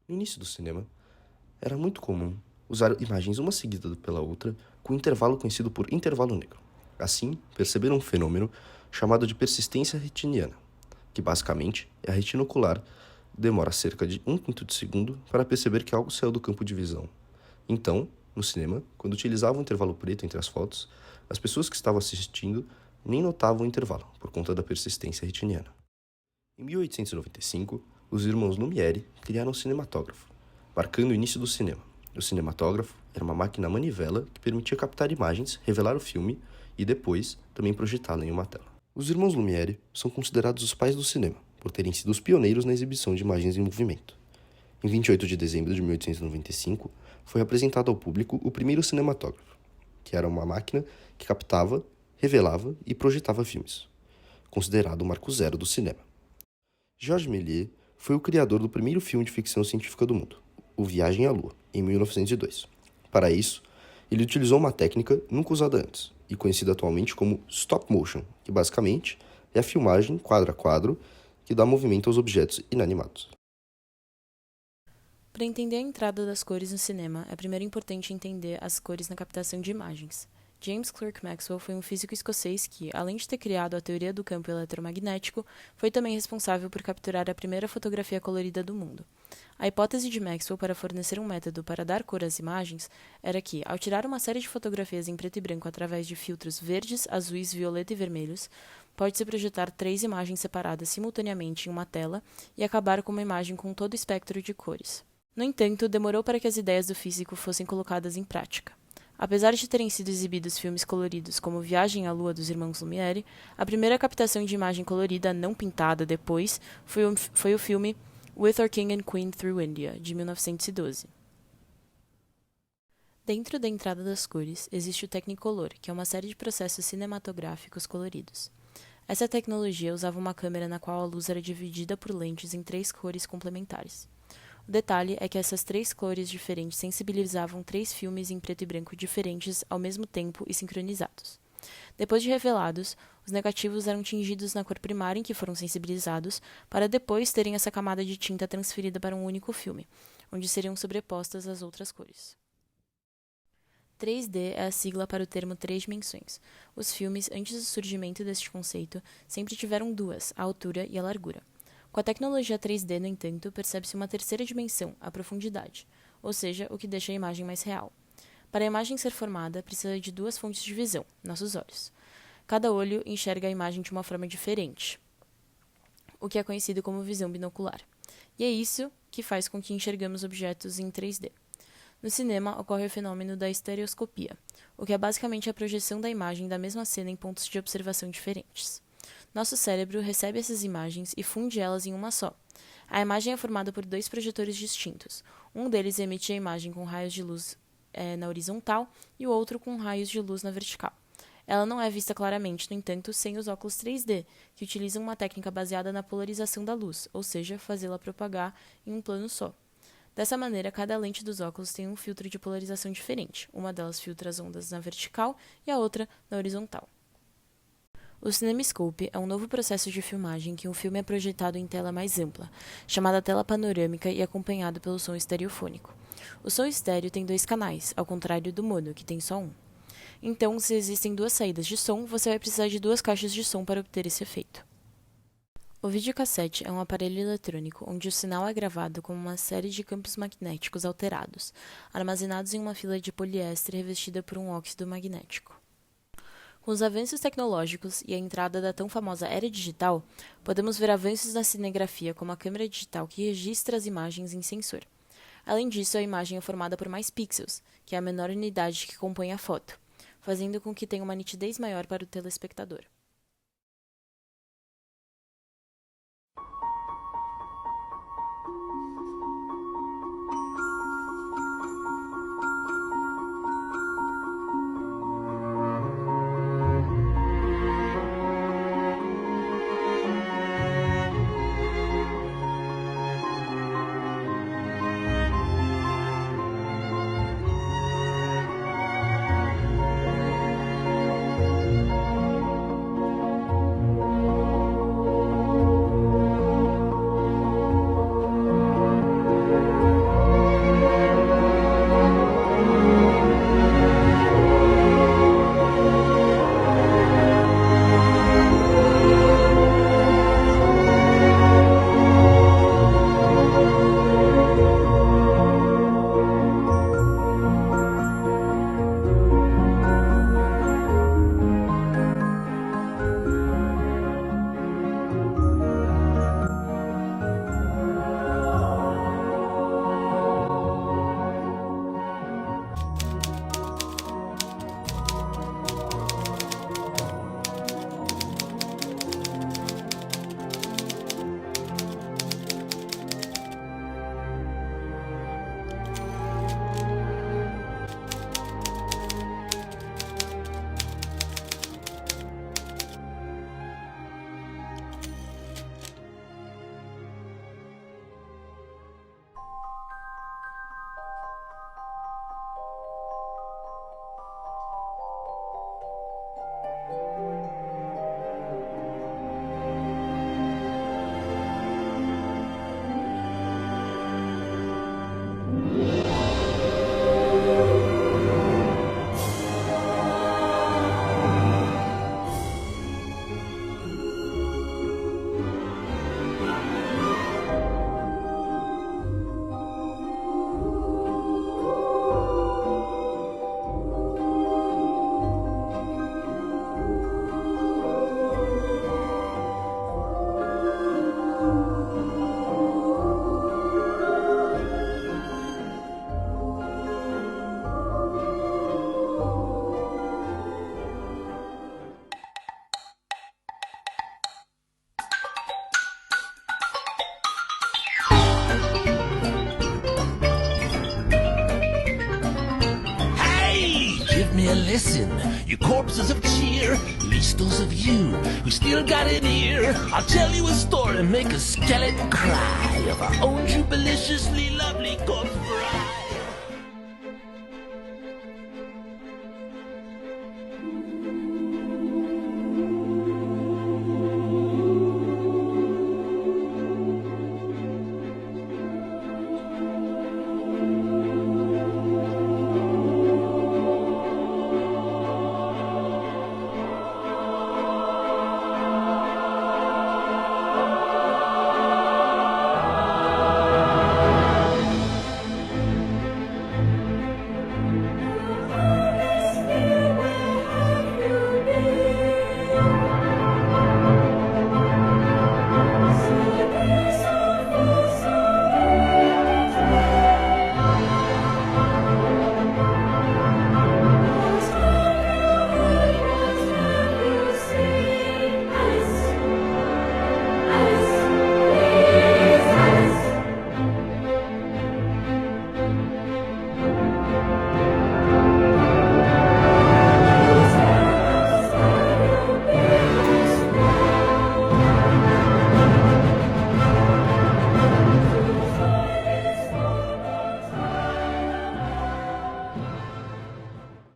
No início do cinema, era muito comum usar imagens uma seguida pela outra com um intervalo conhecido por intervalo negro. Assim, perceberam um fenômeno chamado de persistência retiniana, que basicamente é a retina ocular demora cerca de um quinto de segundo para perceber que algo saiu do campo de visão. Então, no cinema, quando utilizavam o intervalo preto entre as fotos, as pessoas que estavam assistindo nem notavam o intervalo, por conta da persistência retiniana. Em 1895, os irmãos Lumière criaram o cinematógrafo, marcando o início do cinema. O cinematógrafo era uma máquina manivela que permitia captar imagens, revelar o filme e depois também projetá-la em uma tela. Os irmãos Lumière são considerados os pais do cinema, por terem sido os pioneiros na exibição de imagens em movimento. Em 28 de dezembro de 1895, foi apresentado ao público o primeiro cinematógrafo, que era uma máquina que captava, revelava e projetava filmes, considerado o marco zero do cinema. Georges Méliès foi o criador do primeiro filme de ficção científica do mundo, O Viagem à Lua, em 1902. Para isso, ele utilizou uma técnica nunca usada antes, e conhecida atualmente como stop motion, que basicamente é a filmagem quadro a quadro que dá movimento aos objetos inanimados. Para entender a entrada das cores no cinema, é primeiro importante entender as cores na captação de imagens. James Clerk Maxwell foi um físico escocês que, além de ter criado a teoria do campo eletromagnético, foi também responsável por capturar a primeira fotografia colorida do mundo. A hipótese de Maxwell para fornecer um método para dar cor às imagens era que, ao tirar uma série de fotografias em preto e branco através de filtros verdes, azuis, violeta e vermelhos, pode-se projetar 3 imagens separadas simultaneamente em uma tela e acabar com uma imagem com todo o espectro de cores. No entanto, demorou para que as ideias do físico fossem colocadas em prática. Apesar de terem sido exibidos filmes coloridos como Viagem à Lua dos Irmãos Lumière, a primeira captação de imagem colorida não pintada depois foi o filme With Our King and Queen Through India, de 1912. Dentro da entrada das cores, existe o Technicolor, que é uma série de processos cinematográficos coloridos. Essa tecnologia usava uma câmera na qual a luz era dividida por lentes em 3 cores complementares. O detalhe é que essas 3 cores diferentes sensibilizavam 3 filmes em preto e branco diferentes ao mesmo tempo e sincronizados. Depois de revelados, os negativos eram tingidos na cor primária em que foram sensibilizados, para depois terem essa camada de tinta transferida para um único filme, onde seriam sobrepostas as outras cores. 3D é a sigla para o termo 3 dimensões. Os filmes, antes do surgimento deste conceito, sempre tiveram duas, a altura e a largura. Com a tecnologia 3D, no entanto, percebe-se uma terceira dimensão, a profundidade, ou seja, o que deixa a imagem mais real. Para a imagem ser formada, precisa de 2 fontes de visão, nossos olhos. Cada olho enxerga a imagem de uma forma diferente, o que é conhecido como visão binocular. E é isso que faz com que enxergamos objetos em 3D. No cinema, ocorre o fenômeno da estereoscopia, o que é basicamente a projeção da imagem da mesma cena em pontos de observação diferentes. Nosso cérebro recebe essas imagens e funde elas em uma só. A imagem é formada por 2 projetores distintos. Um deles emite a imagem com raios de luz na horizontal e o outro com raios de luz na vertical. Ela não é vista claramente, no entanto, sem os óculos 3D, que utilizam uma técnica baseada na polarização da luz, ou seja, fazê-la propagar em um plano só. Dessa maneira, cada lente dos óculos tem um filtro de polarização diferente. Uma delas filtra as ondas na vertical e a outra na horizontal. O CinemaScope é um novo processo de filmagem em que um filme é projetado em tela mais ampla, chamada tela panorâmica e acompanhado pelo som estereofônico. O som estéreo tem 2 canais, ao contrário do mono, que tem só um. Então, se existem 2 saídas de som, você vai precisar de 2 caixas de som para obter esse efeito. O videocassete é um aparelho eletrônico onde o sinal é gravado com uma série de campos magnéticos alterados, armazenados em uma fila de poliéster revestida por um óxido magnético. Com os avanços tecnológicos e a entrada da tão famosa era digital, podemos ver avanços na cinegrafia como a câmera digital que registra as imagens em sensor. Além disso, a imagem é formada por mais pixels, que é a menor unidade que compõe a foto, fazendo com que tenha uma nitidez maior para o telespectador. you listen, you corpses of cheer, at least those of you who still got an ear. I'll tell you a story, make a skeleton cry of our own jubiliciously lovely corpse bride.